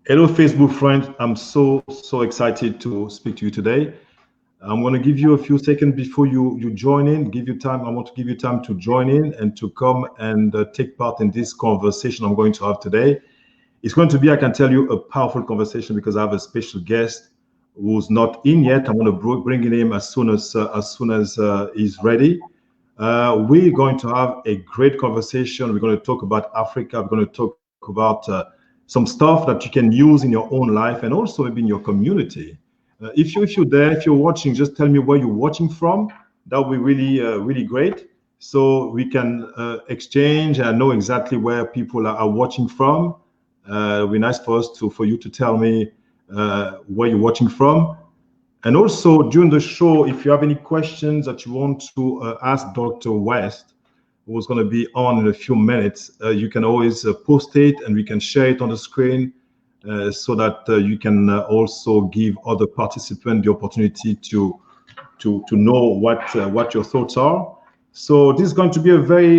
Hello, Facebook friends. I'm so excited to speak to you today. I'm going to give you a few seconds before you join in. Give you time. I want to give you time to join in and to come and take part in this conversation I'm going to have today. It's going to be, I can tell you, a powerful conversation because I have a special guest who's not in yet. I'm going to bring in him as soon as he's ready. We're going to have a great conversation. We're going to talk about Africa. We're going to talk about some stuff that you can use in your own life and also maybe in your community. If you're there, if you're watching, just tell me where you're watching from. That would be really great. So we can exchange and know exactly where people are watching from. It'd be nice for you to tell me where you're watching from. And also during the show, if you have any questions that you want to ask Dr. West, who's going to be on in a few minutes, you can always post it and we can share it on the screen so that you can also give other participants the opportunity to know what your thoughts are. So this is going to be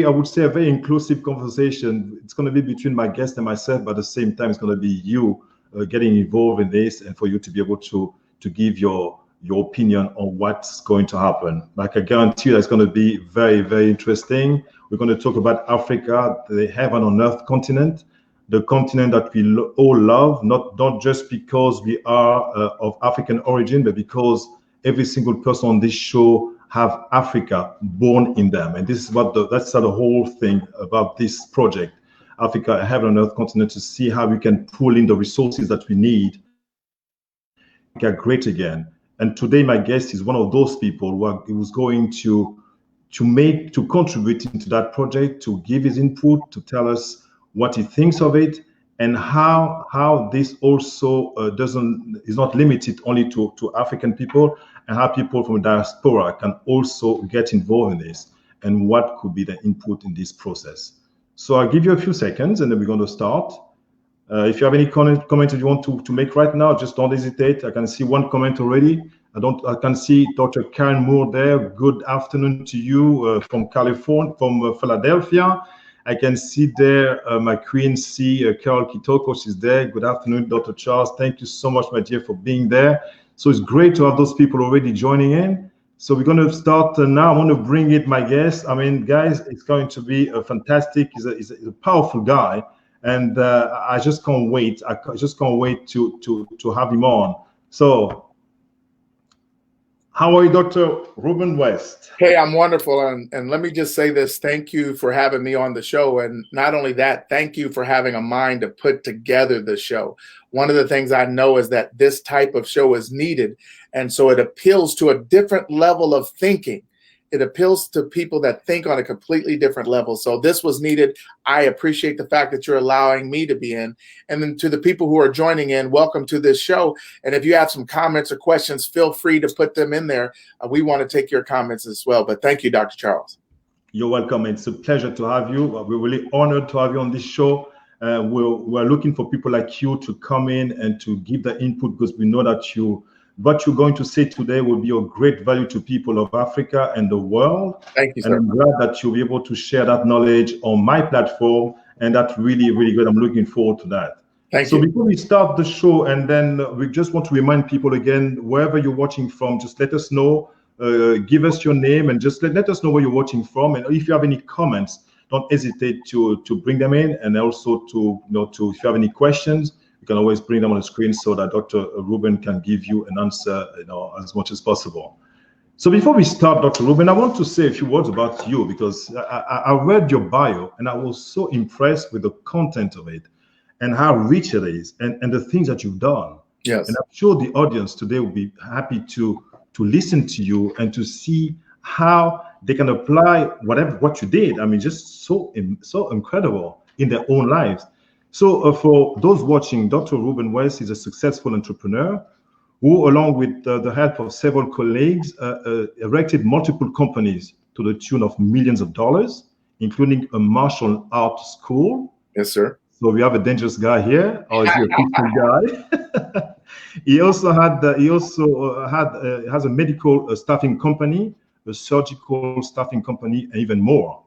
I would say, a very inclusive conversation. It's going to be between my guest and myself, but at the same time, it's going to be you getting involved in this and for you to be able to give your opinion on what's going to happen. Like I guarantee you, that's going to be very interesting. We're going to talk about Africa, the heaven on earth continent, the continent that we all love, not just because we are of African origin, but because every single person on this show have Africa born in them. And this is that's the whole thing about this project, Africa, a heaven on earth continent, to see how we can pull in the resources that we need to get great again. And today, my guest is one of those people who's going to contribute into that project, to give his input, to tell us what he thinks of it, and how this also is not limited only to African people, and how people from diaspora can also get involved in this, and what could be the input in this process. So I'll give you a few seconds, and then we're going to start. If you have any comments you want to make right now, just don't hesitate. I can see one comment already. I can see Dr. Karen Moore there. Good afternoon to you from California, from Philadelphia. I can see there my Queen C, Carol Kitoko, she's there. Good afternoon, Dr. Charles. Thank you so much, my dear, for being there. So it's great to have those people already joining in. So we're going to start now. I want to bring in my guest. I mean, guys, it's going to be a fantastic. He's a powerful guy. And I just can't wait. I just can't wait to have him on. So, how are you, Dr. Ruben West? Hey, I'm wonderful. And let me just say this. Thank you for having me on the show. And not only that, thank you for having a mind to put together the show. One of the things I know is that this type of show is needed. And so it appeals to a different level of thinking. It appeals to people that think on a completely different level. So this was needed. I appreciate the fact that you're allowing me to be in. And then to the people who are joining in, welcome to this show. And if you have some comments or questions, feel free to put them in there. We want to take your comments as well. But thank you, Dr. Charles. You're welcome. It's a pleasure to have you. We're really honored to have you on this show. We're looking for people like you to come in and to give the input, because we know that what you're going to say today will be of great value to people of Africa and the world. Thank you, sir. And I'm glad that you'll be able to share that knowledge on my platform. And that's really good. I'm looking forward to that. Thank you. So before we start the show, and then we just want to remind people again, wherever you're watching from, just let us know, give us your name, and just let us know where you're watching from. And if you have any comments, don't hesitate to bring them in. And also if you have any questions, you can always bring them on the screen so that Dr. Ruben can give you an answer, as much as possible. So before we start, Dr. Ruben, I want to say a few words about you, because I read your bio and I was so impressed with the content of it and how rich it is, and the things that you've done. Yes. And I'm sure the audience today will be happy to listen to you and to see how they can apply what you did. I mean, just so incredible in their own lives. So for those watching, Dr. Ruben West is a successful entrepreneur who, along with the help of several colleagues, erected multiple companies to the tune of millions of dollars, including a martial arts school. Yes, sir. So we have a dangerous guy here, or is he a peaceful guy? He has a medical staffing company, a surgical staffing company, and even more.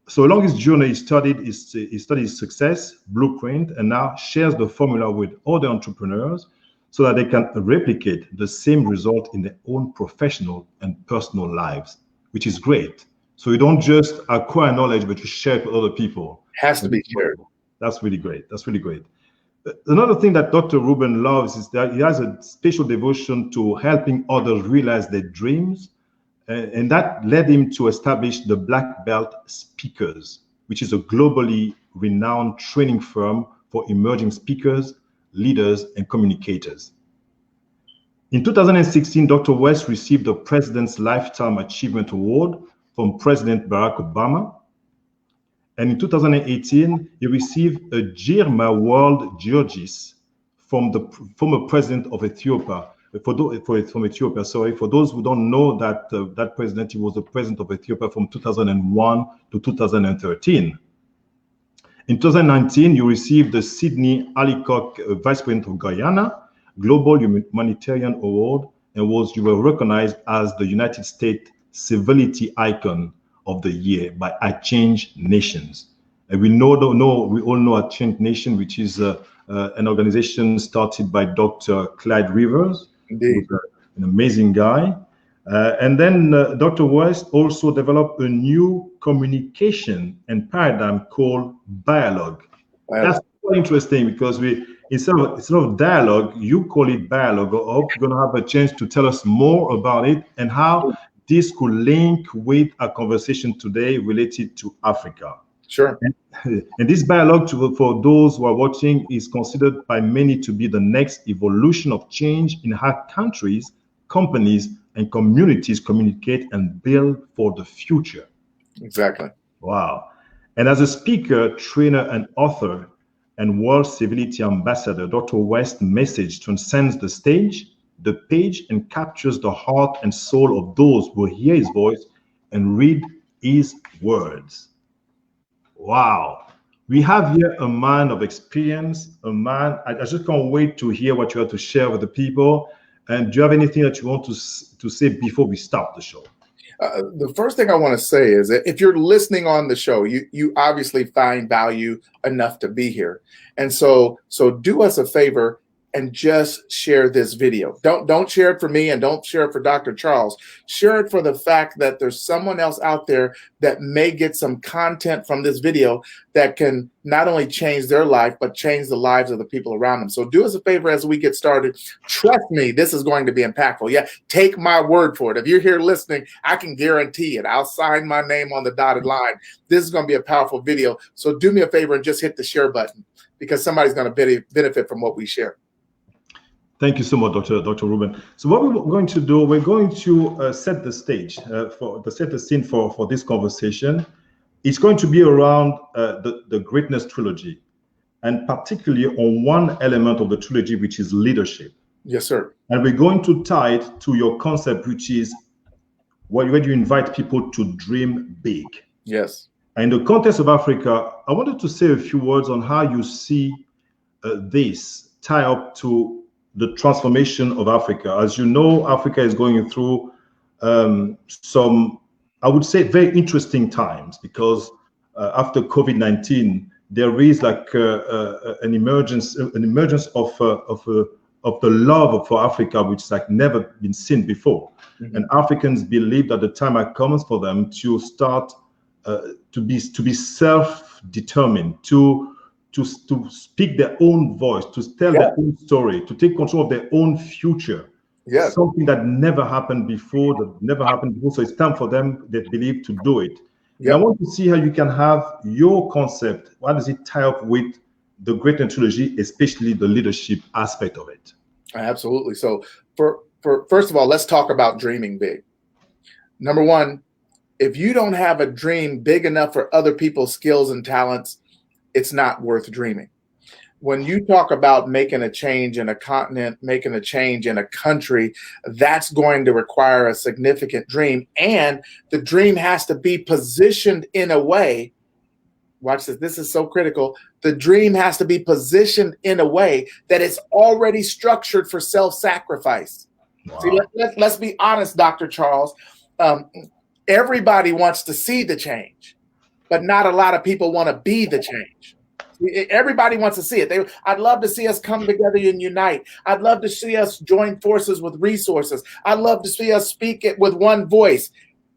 So along his journey, he studied his success blueprint and now shares the formula with other entrepreneurs so that they can replicate the same result in their own professional and personal lives, which is great. So you don't just acquire knowledge, but you share it with other people. Has to be shared. That's really great. That's really great. Another thing that Dr. Ruben loves is that he has a special devotion to helping others realize their dreams. And that led him to establish the Black Belt Speakers, which is a globally renowned training firm for emerging speakers, leaders, and communicators. In 2016, Dr. West received the President's Lifetime Achievement Award from President Barack Obama. And in 2018, he received a Girma World Georgist from the former president of Ethiopia. From Ethiopia, sorry. For those who don't know that that president, he was the president of Ethiopia from 2001 to 2013. In 2019, you received the Sidney Alicock Vice President of Guyana Global Humanitarian Award, and you were recognized as the United States Civility Icon of the Year by Change Nations. And we all know Change Nation, which is an organization started by Dr. Clyde Rivers. Indeed. An amazing guy. And then Dr. West also developed a new communication and paradigm called bialogue. That's quite interesting because instead of dialogue, you call it bialogue. I hope you're going to have a chance to tell us more about it and how this could link with our conversation today related to Africa. Sure. And this bialogue, for those who are watching, is considered by many to be the next evolution of change in how countries, companies, and communities communicate and build for the future. Exactly. Wow. And as a speaker, trainer, and author, and World Civility Ambassador, Dr. West's message transcends the stage, the page, and captures the heart and soul of those who hear his voice and read his words. Wow. We have here a man of experience, a man, I just can't wait to hear what you have to share with the people. And do you have anything that you want to say before we start the show? The first thing I want to say is that if you're listening on the show, you obviously find value enough to be here. And so do us a favor and just share this video. Don't share it for me and don't share it for Dr. Charles. Share it for the fact that there's someone else out there that may get some content from this video that can not only change their life, but change the lives of the people around them. So do us a favor as we get started. Trust me, this is going to be impactful. Yeah, take my word for it. If you're here listening, I can guarantee it. I'll sign my name on the dotted line. This is going to be a powerful video. So do me a favor and just hit the share button because somebody's going to benefit from what we share. Thank you so much, Dr. Ruben. So what we're going to do, we're going to set the stage, set the scene for this conversation. It's going to be around the Greatness Trilogy, and particularly on one element of the trilogy, which is leadership. Yes, sir. And we're going to tie it to your concept, which is where you invite people to dream big. Yes. And in the context of Africa, I wanted to say a few words on how you see this tie up to the transformation of Africa. As you know, Africa is going through some, I would say, very interesting times because after COVID-19, there is like an emergence of the love for Africa, which is like never been seen before. Mm-hmm. And Africans believe that the time has come for them to start to be self-determined, to speak their own voice, to tell their own story, to take control of their own future. Yeah. Something that never happened before, So it's time for them, they believe, to do it. Yeah. I want to see how you can have your concept. What does it tie up with the Greatness Trilogy, especially the leadership aspect of it? Absolutely. So first of all, let's talk about dreaming big. Number one, if you don't have a dream big enough for other people's skills and talents, it's not worth dreaming. When you talk about making a change in a continent, making a change in a country, that's going to require a significant dream. And the dream has to be positioned in a way, watch this, this is so critical. The dream has to be positioned in a way that it's already structured for self-sacrifice. Wow. See, let's be honest, Dr. Charles. Everybody wants to see the change. but not a lot of people want to be the change. Everybody wants to see it. I'd love to see us come together and unite. I'd love to see us join forces with resources. I'd love to see us speak it with one voice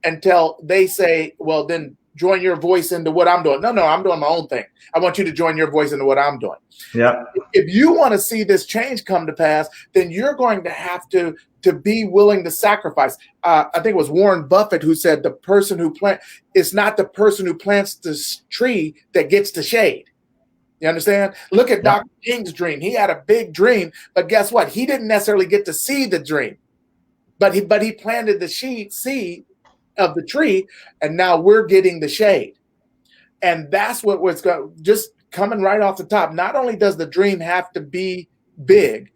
until they say, well, then join your voice into what I'm doing. No, I'm doing my own thing. I want you to join your voice into what I'm doing. Yeah. If you want to see this change come to pass, then you're going to have to be willing to sacrifice. I think it was Warren Buffett who said the person who it's not the person who plants this tree that gets the shade. You understand? Look at Dr. King's dream. He had a big dream, but guess what? He didn't necessarily get to see the dream, but he planted the seed of the tree, and now we're getting the shade. And that's what was just coming right off the top. Not only does the dream have to be big,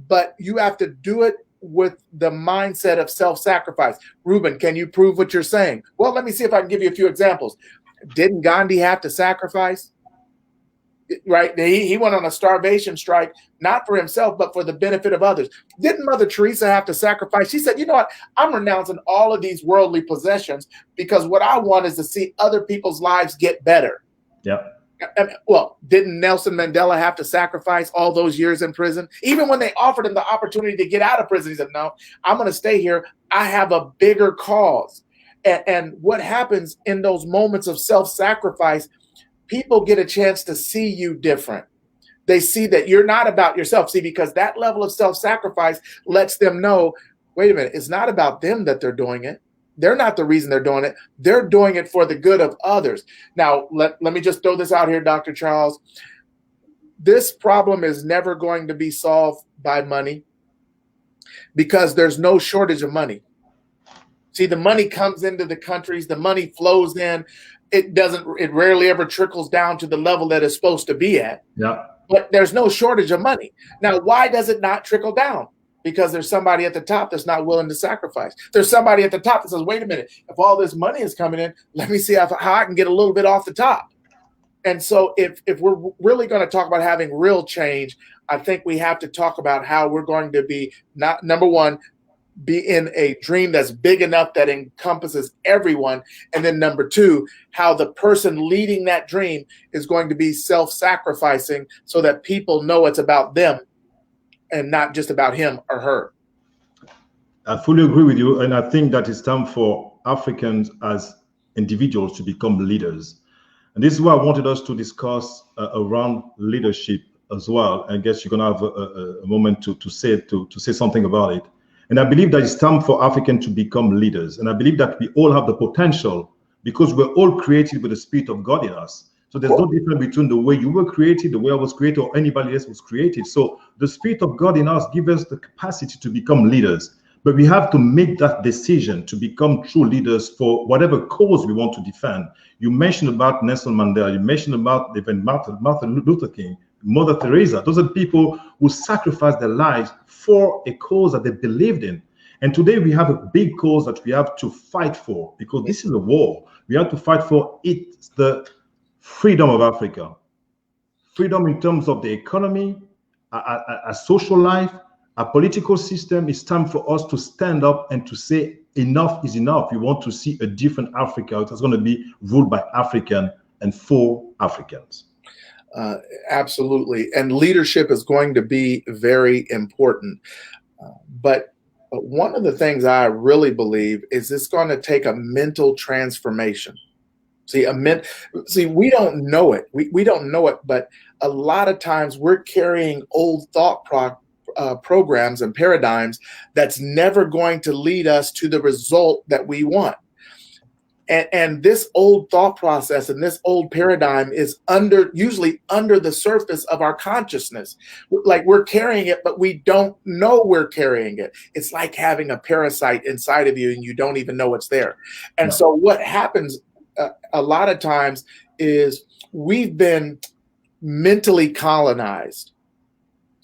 but you have to do it with the mindset of self-sacrifice. Ruben, can you prove what you're saying? Well, let me see if I can give you a few examples. Didn't Gandhi have to sacrifice? Right? He went on a starvation strike, not for himself, but for the benefit of others. Didn't Mother Teresa have to sacrifice? She said, you know what? I'm renouncing all of these worldly possessions because what I want is to see other people's lives get better. Yeah. Well, didn't Nelson Mandela have to sacrifice all those years in prison? Even when they offered him the opportunity to get out of prison, he said, no, I'm going to stay here. I have a bigger cause. And what happens in those moments of self-sacrifice, people get a chance to see you different. They see that you're not about yourself. See, because that level of self-sacrifice lets them know, wait a minute, it's not about them that they're doing it. They're not the reason they're doing it. They're doing it for the good of others. Now, let me just throw this out here, Dr. Charles. This problem is never going to be solved by money because there's no shortage of money. See, the money comes into the countries, the money flows in. It rarely ever trickles down to the level that it's supposed to be at. Yeah. But there's no shortage of money. Now, why does it not trickle down? Because there's somebody at the top that's not willing to sacrifice. There's somebody at the top that says, wait a minute, if all this money is coming in, let me see how I can get a little bit off the top. And so if we're really going to talk about having real change, I think we have to talk about how we're going to be, not number one, be in a dream that's big enough that encompasses everyone. And then number two, how the person leading that dream is going to be self-sacrificing so that people know it's about them and not just about him or her. I fully agree with you. And I think that it's time for Africans as individuals to become leaders. And this is why I wanted us to discuss around leadership as well. I guess you're going to have a moment to say something about it. And I believe that it's time for Africans to become leaders. And I believe that we all have the potential because we're all created with the Spirit of God in us. So there's no difference between the way you were created, the way I was created, or anybody else was created. So the Spirit of God in us gives us the capacity to become leaders. But we have to make that decision to become true leaders for whatever cause we want to defend. You mentioned about Nelson Mandela. You mentioned about even Martin Luther King, Mother Teresa. Those are people who sacrificed their lives for a cause that they believed in. And today we have a big cause that we have to fight for because this is a war. We have to fight for it, the freedom of Africa. Freedom in terms of the economy, a social life, a political system. It's time for us to stand up and to say enough is enough. We want to see a different Africa that's going to be ruled by African and for Africans. Absolutely. And leadership is going to be very important. But one of the things I really believe is it's going to take a mental transformation. See, we don't know it. We don't know it, but a lot of times we're carrying old thought programs and paradigms that's never going to lead us to the result that we want. And this old thought process and this old paradigm is usually under the surface of our consciousness. Like we're carrying it, but we don't know we're carrying it. It's like having a parasite inside of you and you don't even know it's there. And so what happens a lot of times is we've been mentally colonized.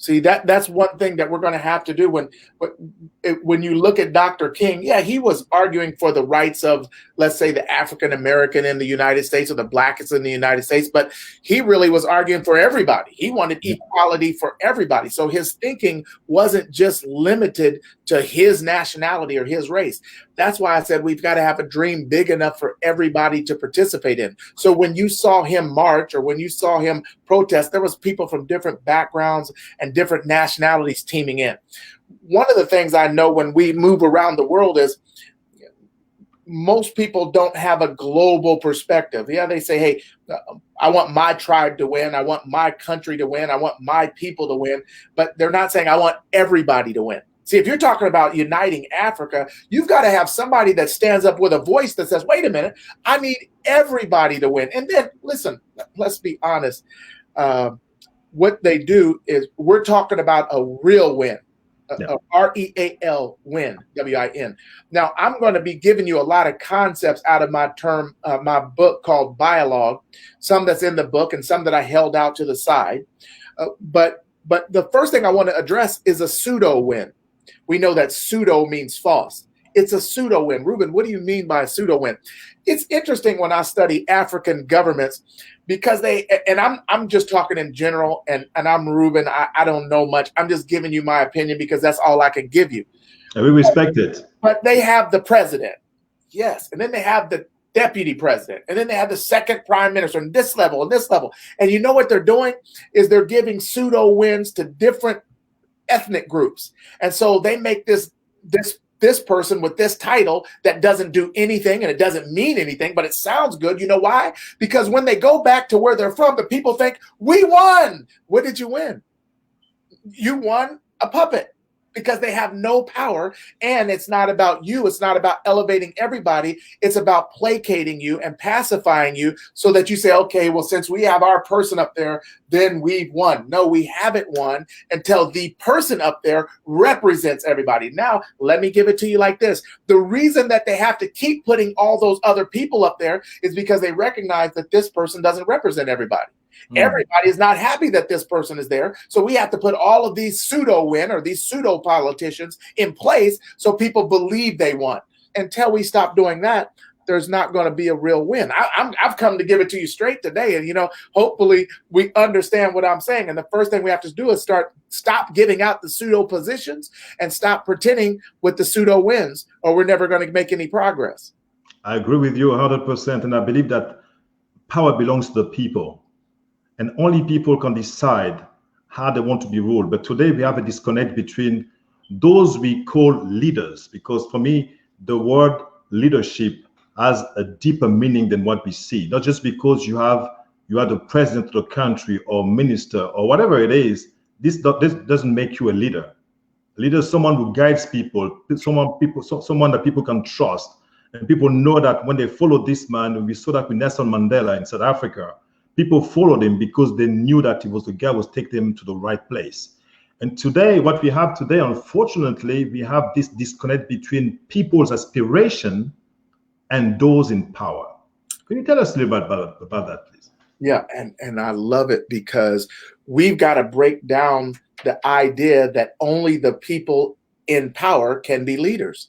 See, that's one thing that we're going to have to do when you look at Dr. King. Yeah, he was arguing for the rights of, let's say, the African American in the United States or the blacks in the United States, but he really was arguing for everybody. He wanted equality for everybody. So his thinking wasn't just limited to his nationality or his race. That's why I said we've got to have a dream big enough for everybody to participate in. So when you saw him march or when you saw him protest, there was people from different backgrounds and different nationalities teaming in. One of the things I know when we move around the world is most people don't have a global perspective. Yeah, they say, hey, I want my tribe to win. I want my country to win. I want my people to win. But they're not saying I want everybody to win. See, if you're talking about uniting Africa, you've got to have somebody that stands up with a voice that says, wait a minute, I need everybody to win. And then, listen, let's be honest. What they do is we're talking about a real win, a REAL win, WIN. Now, I'm going to be giving you a lot of concepts out of my book called Bialogue, some that's in the book and some that I held out to the side. But the first thing I want to address is a pseudo win. We know that pseudo means false. It's a pseudo win. Ruben, what do you mean by a pseudo win? It's interesting when I study African governments because I'm just talking in general, and I'm Ruben. I don't know much. I'm just giving you my opinion because that's all I can give you. And we respect it. But they have the president, yes, and then they have the deputy president, and then they have the second prime minister, and this level and this level. And you know what they're doing is they're giving pseudo wins to different ethnic groups, and so they make this person with this title that doesn't do anything and it doesn't mean anything, but it sounds good. You know why? Because when they go back to where they're from, the people think, we won. What did you win? You won a puppet, because they have no power. And it's not about you. It's not about elevating everybody. It's about placating you and pacifying you so that you say, okay, well, since we have our person up there, then we've won. No, we haven't won until the person up there represents everybody. Now, let me give it to you like this. The reason that they have to keep putting all those other people up there is because they recognize that this person doesn't represent everybody. Everybody is not happy that this person is there. So we have to put all of these pseudo win or these pseudo politicians in place so people believe they won. Until we stop doing that, there's not going to be a real win. I've come to give it to you straight today. And, hopefully we understand what I'm saying. And the first thing we have to do is stop giving out the pseudo positions and stop pretending with the pseudo wins, or we're never going to make any progress. I agree with you 100%. And I believe that power belongs to the people. And only people can decide how they want to be ruled. But today we have a disconnect between those we call leaders, because for me, the word leadership has a deeper meaning than what we see. Not just because you are the president of the country or minister or whatever it is, this doesn't make you a leader. A leader is someone who guides people, someone that people can trust. And people know that when they follow this man, we saw that with Nelson Mandela in South Africa, people followed him because they knew that he was the guy who was taking them to the right place. And today, what we have today, unfortunately, we have this disconnect between people's aspiration and those in power. Can you tell us a little bit about that, please? Yeah, and I love it because we've got to break down the idea that only the people in power can be leaders.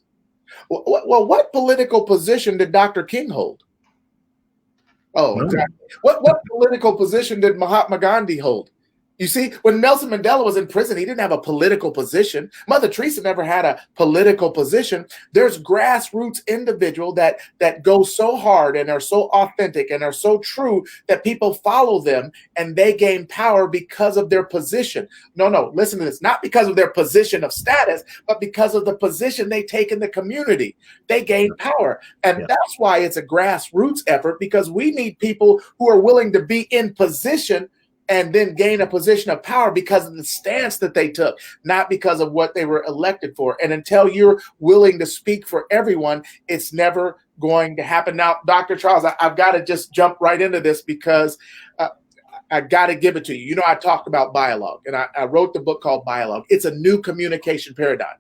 Well, what political position did Dr. King hold? Oh, exactly. What political position did Mahatma Gandhi hold? You see, when Nelson Mandela was in prison, he didn't have a political position. Mother Teresa never had a political position. There's grassroots individuals that go so hard and are so authentic and are so true that people follow them and they gain power because of their position. No, listen to this. Not because of their position of status, but because of the position they take in the community. They gain power. And that's why it's a grassroots effort, because we need people who are willing to be in position and then gain a position of power because of the stance that they took, not because of what they were elected for. And until you're willing to speak for everyone, it's never going to happen. Now, Dr. Charles, I've got to just jump right into this because I got to give it to you. I talked about bialogue, and I wrote the book called Bialogue. It's a new communication paradigm.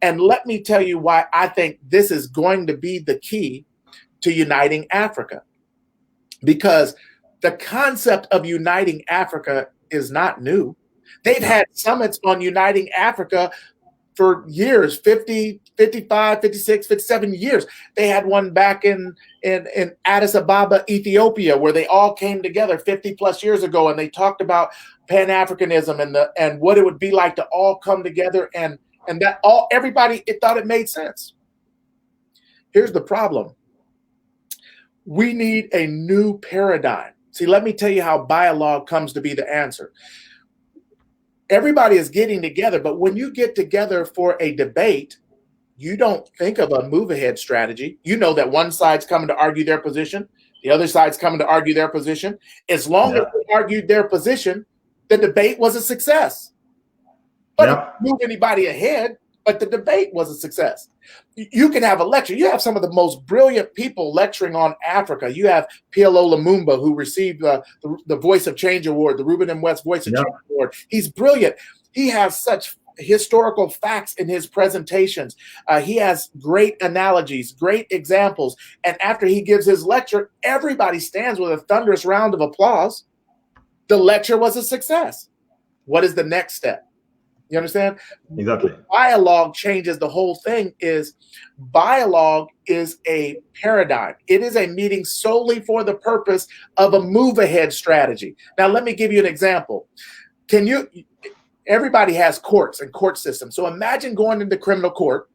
And let me tell you why I think this is going to be the key to uniting Africa. Because the concept of uniting Africa is not new. They've had summits on uniting Africa for years, 50, 55, 56, 57 years. They had one back in Addis Ababa, Ethiopia, where they all came together 50 plus years ago, and they talked about Pan-Africanism and what it would be like to all come together, and that everybody thought it made sense. Here's the problem. We need a new paradigm. See, let me tell you how bialogue comes to be the answer. Everybody is getting together, but when you get together for a debate, you don't think of a move ahead strategy. You know that one side's coming to argue their position, the other side's coming to argue their position. As long as they argued their position, the debate was a success. But it didn't move anybody ahead, but the debate was a success. You can have a lecture. You have some of the most brilliant people lecturing on Africa. You have PLO Lumumba, who received the Voice of Change Award, the Ruben and West Voice of Change Award. He's brilliant. He has such historical facts in his presentations. He has great analogies, great examples. And after he gives his lecture, everybody stands with a thunderous round of applause. The lecture was a success. What is the next step? You understand? Exactly. Bialogue changes the whole thing. Bialogue is a paradigm. It is a meeting solely for the purpose of a move ahead strategy. Now, let me give you an example. Everybody has courts and court systems. So imagine going into criminal court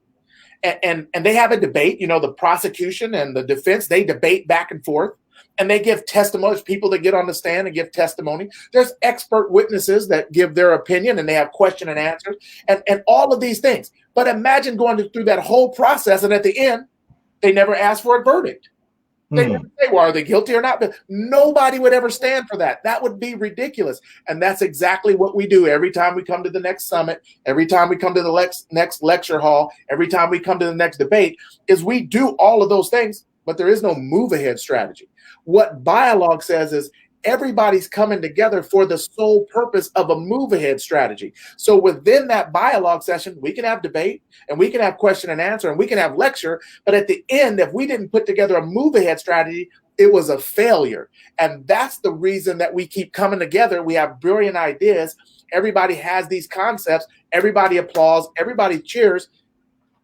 and they have a debate. You know, the prosecution and the defense, they debate back and forth. And they give testimony. There's people that get on the stand and give testimony. There's expert witnesses that give their opinion, and they have question and answers, and all of these things. But imagine going through that whole process, and at the end, they never ask for a verdict. They never say, well, are they guilty or not? But nobody would ever stand for that. That would be ridiculous. And that's exactly what we do every time we come to the next summit, every time we come to the next lecture hall, every time we come to the next debate, is we do all of those things, but there is no move ahead strategy. What bialogue says is everybody's coming together for the sole purpose of a move ahead strategy. So within that bialogue session, we can have debate and we can have question and answer and we can have lecture. But at the end, if we didn't put together a move ahead strategy, it was a failure. And that's the reason that we keep coming together. We have brilliant ideas. Everybody has these concepts. Everybody applauds. Everybody cheers.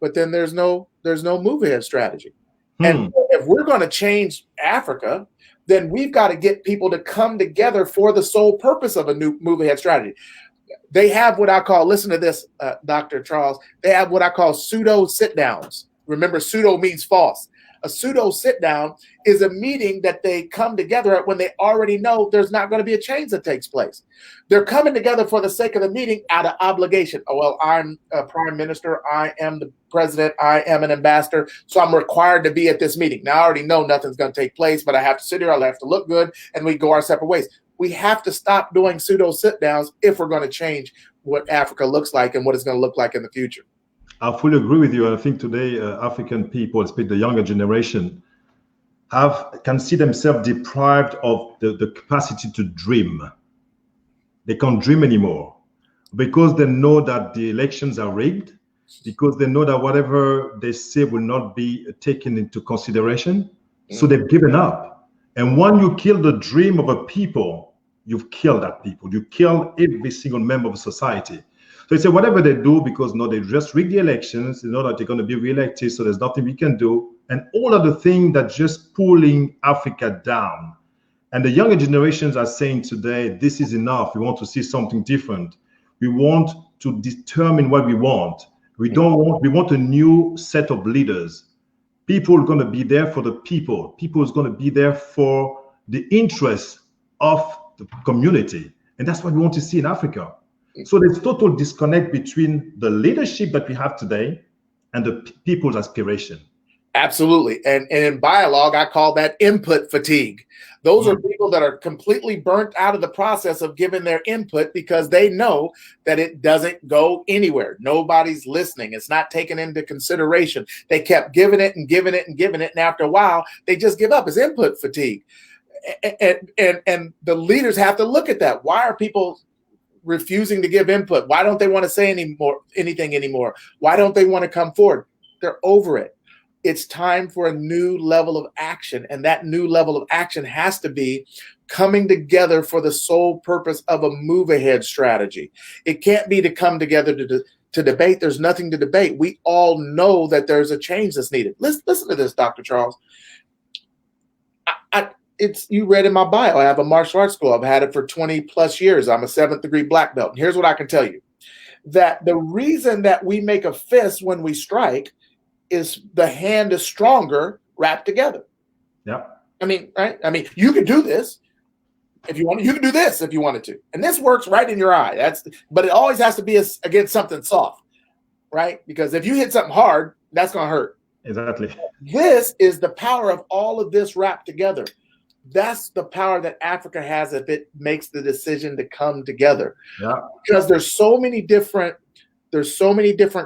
But then there's no move ahead strategy. And if we're going to change Africa, then we've got to get people to come together for the sole purpose of a new move ahead strategy. They have what I call, listen to this, Dr. Charles, they have what I call pseudo sit downs. Remember, pseudo means false. A pseudo sit down is a meeting that they come together at when they already know there's not going to be a change that takes place. They're coming together for the sake of the meeting out of obligation. Oh, well, I'm a prime minister. I am the president. I am an ambassador. So I'm required to be at this meeting. Now, I already know nothing's going to take place, but I have to sit here. I'll have to look good, and we go our separate ways. We have to stop doing pseudo sit downs if we're going to change what Africa looks like and what it's going to look like in the future. I fully agree with you. I think today African people, especially the younger generation, can see themselves deprived of the capacity to dream. They can't dream anymore because they know that the elections are rigged, because they know that whatever they say will not be taken into consideration. So they've given up. And when you kill the dream of a people, you've killed that people. You kill every single member of society. So they say whatever they do, because no, they just rig the elections, they know that they're going to be reelected, so there's nothing we can do. And all of the things that just pulling Africa down. And the younger generations are saying today, this is enough. We want to see something different. We want to determine what we want. We want a new set of leaders. People are going to be there for the people. People is going to be there for the interests of the community. And that's what we want to see in Africa. So there's total disconnect between the leadership that we have today and the people's aspiration. Absolutely. And in bialogue, I call that input fatigue. Those are people that are completely burnt out of the process of giving their input because they know that it doesn't go anywhere. Nobody's listening. It's not taken into consideration. They kept giving it and giving it and giving it. And after a while, they just give up. It's input fatigue. And the leaders have to look at that. Why are people refusing to give input? Why don't they want to say anything anymore? Why don't they want to come forward? They're over it. it's time for a new level of action. And that new level of action has to be coming together for the sole purpose of a move ahead strategy. It can't be to come together to debate. There's nothing to debate. We all know that there's a change that's needed. Listen to this, Dr. Charles. You read in my bio, I have a martial arts school. I've had it for 20 plus years. I'm a 7th degree black belt. And here's what I can tell you, that the reason that we make a fist when we strike is the hand is stronger wrapped together. Yeah. I mean, right? I mean, you could do this if you want. You can do this if you wanted to. And this works right in your eye. But it always has to be against something soft, right? Because if you hit something hard, that's going to hurt. Exactly. This is the power of all of this wrapped together. That's the power that Africa has if it makes the decision to come together. Yeah. Because there's so many different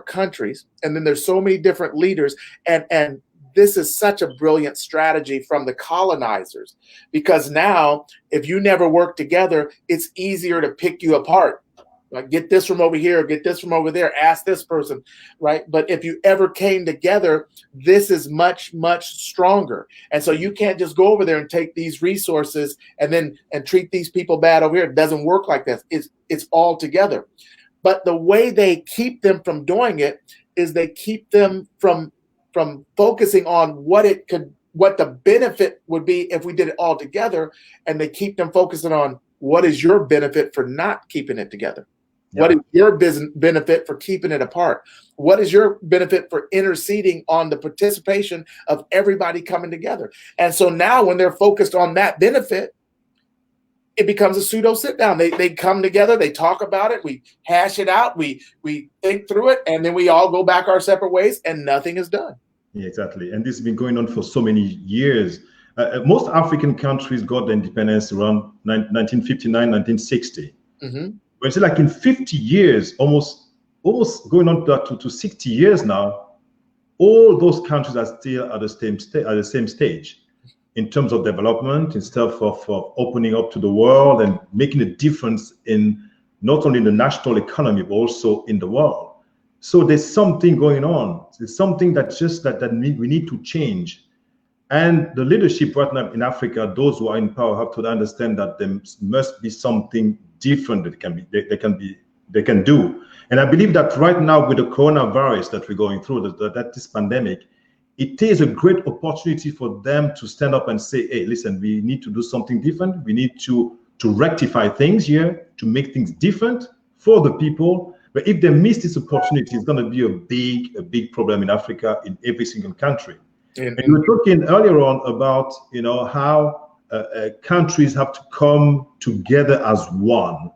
countries, and then there's so many different leaders, and this is such a brilliant strategy from the colonizers, because now if you never work together, it's easier to pick you apart. Like, get this from over here, get this from over there, ask this person, right? But if you ever came together, this is much, much stronger. And so you can't just go over there and take these resources and treat these people bad over here. It doesn't work like that. It's all together. But the way they keep them from doing it is they keep them from focusing on what the benefit would be if we did it all together, and they keep them focusing on what is your benefit for not keeping it together. Yeah. What is your benefit for keeping it apart? What is your benefit for interceding on the participation of everybody coming together? And so now when they're focused on that benefit, it becomes a pseudo sit down. They come together, they talk about it, we hash it out, we think through it, and then we all go back our separate ways, and nothing is done. Yeah, exactly. And this has been going on for so many years. Most African countries got their independence around 1959, 1960. Mm-hmm. But it's like in 50 years, almost going on to 60 years now, all those countries are still at the same stage in terms of development, instead of opening up to the world and making a difference in not only in the national economy, but also in the world. So there's something going on. There's something that we need to change. And the leadership right now in Africa, those who are in power, have to understand that there must be something different that they can do. And I believe that right now with the coronavirus that we're going through, this pandemic, it is a great opportunity for them to stand up and say, hey, listen, we need to do something different. We need to rectify things here, to make things different for the people. But if they miss this opportunity, it's going to be a big problem in Africa, in every single country. And we were talking earlier on about, how countries have to come together as one.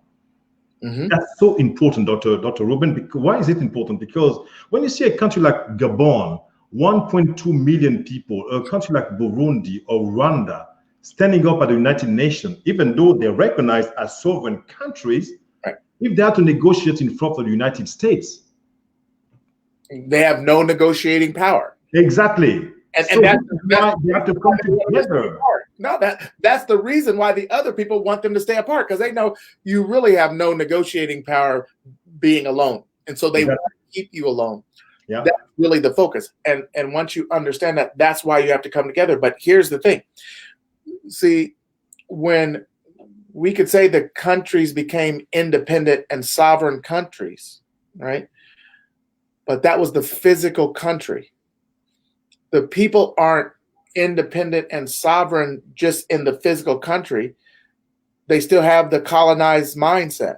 Mm-hmm. That's so important, Dr. Ruben. Why is it important? Because when you see a country like Gabon, 1.2 million people, a country like Burundi or Rwanda standing up at the United Nations, even though they're recognized as sovereign countries, right, if they have to negotiate in front of the United States, they have no negotiating power. Exactly. And so that's why they have to come together. No, that's the reason why the other people want them to stay apart, because they know you really have no negotiating power being alone. And so they want to keep you alone. Yeah. That's really the focus. And once you understand that, that's why you have to come together. But here's the thing. See, when we could say the countries became independent and sovereign countries, right? But that was the physical country. The people aren't independent and sovereign just in the physical country. They still have the colonized mindset.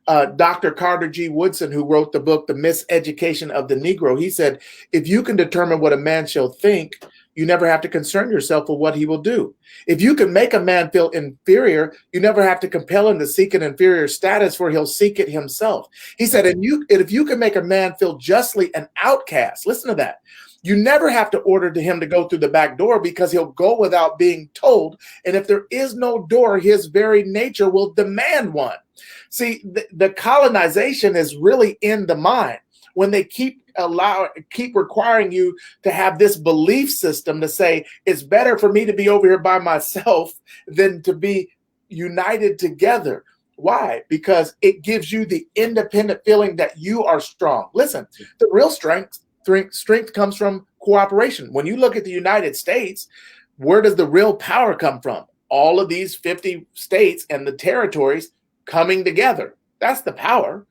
Dr. Carter G. Woodson, who wrote the book, The Miseducation of the Negro, he said, if you can determine what a man shall think, you never have to concern yourself with what he will do. If you can make a man feel inferior, you never have to compel him to seek an inferior status, for he'll seek it himself. He said, and if you can make a man feel justly an outcast, listen to that, you never have to order him to go through the back door, because he'll go without being told. And if there is no door, his very nature will demand one. See, the colonization is really in the mind. When they keep requiring you to have this belief system to say, it's better for me to be over here by myself than to be united together. Why? Because it gives you the independent feeling that you are strong. Listen, the real strength comes from cooperation. When you look at the United States, where does the real power come from? All of these 50 states and the territories coming together. That's the power.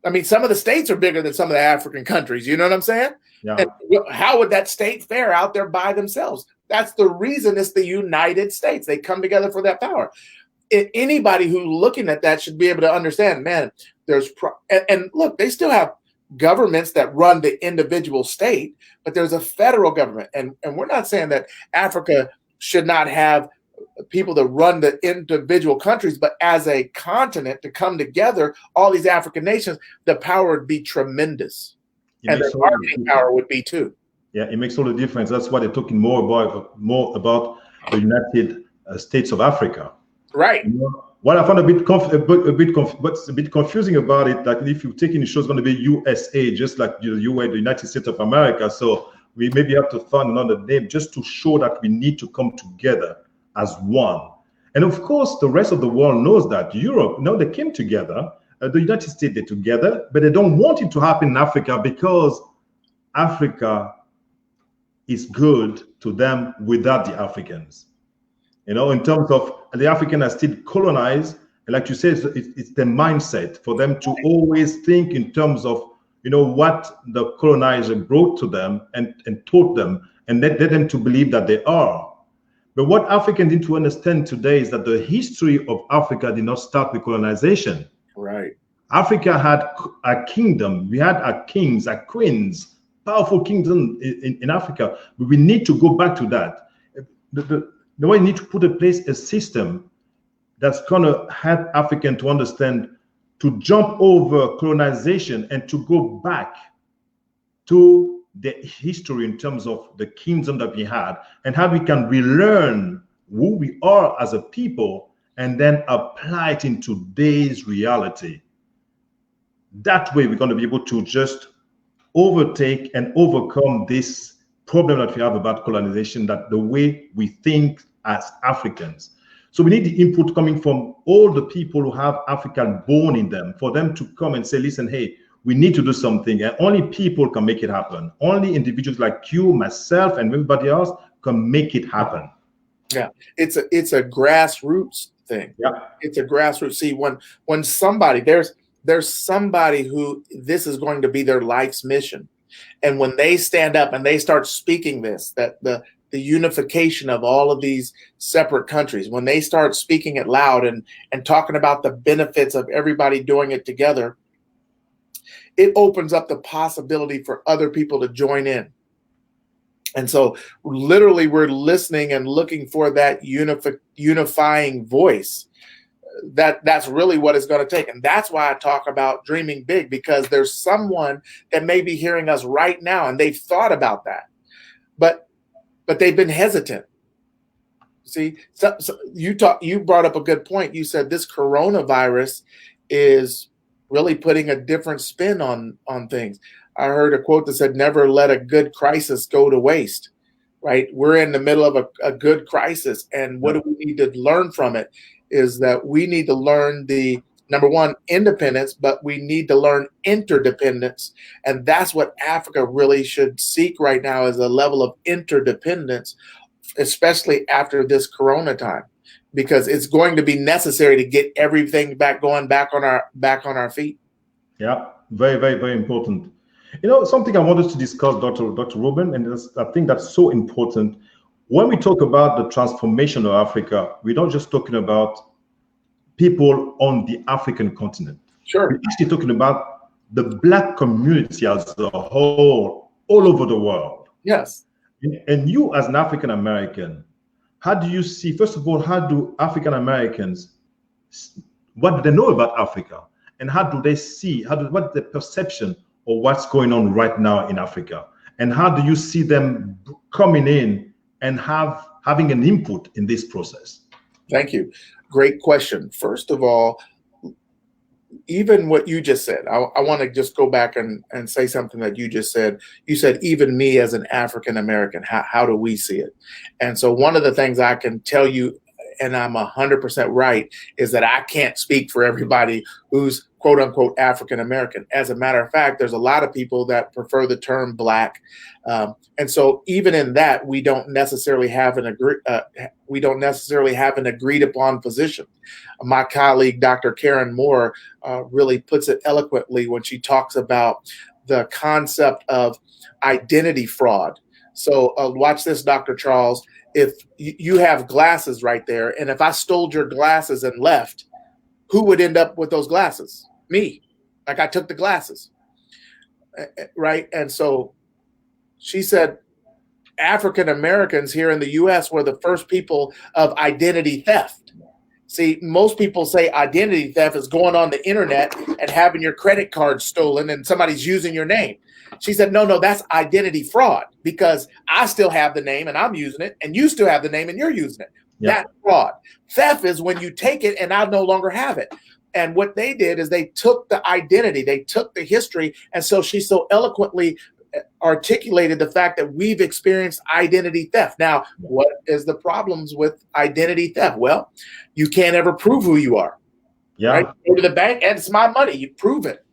I mean, some of the states are bigger than some of the African countries. You know what I'm saying? Yeah. And how would that state fare out there by themselves? That's the reason it's the United States. They come together for that power. Anybody who's looking at that should be able to understand, man, and look, they still have governments that run the individual state, but there's a federal government. And we're not saying that Africa should not have people that run the individual countries, but as a continent to come together, all these African nations, the power would be tremendous. And the bargaining power would be too. Yeah, it makes all the difference. That's why they're talking more about the United States of Africa. Right. You know, what I found a bit confusing about it, like if you're taking the show, it's going to be USA, just like you were the United States of America. So we maybe have to find another name just to show that we need to come together as one. And of course, the rest of the world knows that. Europe, now they came together. The United States, they're together, but they don't want it to happen in Africa because Africa is good to them without the Africans. You know, in terms of the African are still colonized, and like you said, it's the mindset for them to always think in terms of, you know, what the colonizer brought to them and taught them, and led them to believe that they are. But what Africans need to understand today is that the history of Africa did not start with colonization. Right. Africa had a kingdom. We had our kings, our queens, powerful kingdom in Africa. But we need to go back to that. The way we need to put in place a system that's going to help Africans to understand, to jump over colonization and to go back to the history in terms of the kingdom that we had and how we can relearn who we are as a people and then apply it in today's reality. That way, we're going to be able to just overtake and overcome this problem that we have about colonization, that the way we think as Africans. So we need the input coming from all the people who have African born in them, for them to come and say, listen, hey, we need to do something, and only people can make it happen. Only individuals like you, myself, and everybody else can make it happen. Yeah, it's a grassroots thing. Yeah, it's a grassroots. See, when somebody there's somebody who this is going to be their life's mission, and when they stand up and they start speaking this, that the unification of all of these separate countries, when they start speaking it loud and talking about the benefits of everybody doing it together, it opens up the possibility for other people to join in. And so literally we're listening and looking for that unifying voice. That's really what it's going to take. And that's why I talk about dreaming big, because there's someone that may be hearing us right now and they've thought about that, but they've been hesitant. See, so you brought up a good point. You said this coronavirus is really putting a different spin on things. I heard a quote that said, never let a good crisis go to waste, right? We're in the middle of a good crisis. And what do we need to learn from it is that we need to learn the, number one, independence, but we need to learn interdependence. And that's what Africa really should seek right now, is a level of interdependence, especially after this corona time, because it's going to be necessary to get everything back on our feet. Yeah, very, very, very important. You know, something I wanted to discuss, Dr. Ruben, and I think that's so important. When we talk about the transformation of Africa, we're not just talking about people on the African continent. Sure. We're actually talking about the Black community as a whole, all over the world. Yes. And you as an African American, how do you see, first of all, how do African Americans, what do they know about Africa? And how do they see, what's the perception of what's going on right now in Africa? And how do you see them coming in and having an input in this process? Thank you. Great question. First of all, even what you just said, I want to just go back and say something that you just said. You said, even me as an African American, how do we see it? And so one of the things I can tell you, and I'm 100% right, is that I can't speak for everybody who's quote unquote African American. As a matter of fact, there's a lot of people that prefer the term Black, and so even in that, we don't necessarily have an agreed upon position. My colleague, Dr. Karen Moore, really puts it eloquently when she talks about the concept of identity fraud. So watch this, Dr. Charles. If you have glasses right there, and if I stole your glasses and left, who would end up with those glasses? Me. Like, I took the glasses, right? And so she said African Americans here in the US were the first people of identity theft. See, most people say identity theft is going on the internet and having your credit card stolen and somebody's using your name. She said, no, that's identity fraud, because I still have the name and I'm using it, and you still have the name and you're using it. Yeah. That's fraud. Theft is when you take it and I no longer have it. And what they did is they took the identity, they took the history. And so she so eloquently articulated the fact that we've experienced identity theft. Now, what is the problems with identity theft? Well, you can't ever prove who you are. Yeah. Right? Go to the bank and it's my money. You prove it.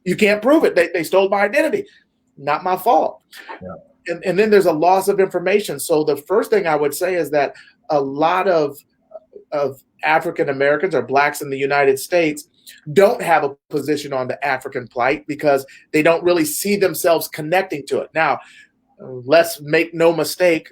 You can't prove it. They stole my identity. Not my fault. Yeah. And then there's a loss of information. So the first thing I would say is that a lot of African Americans or Blacks in the United States don't have a position on the African plight because they don't really see themselves connecting to it. Now, let's make no mistake,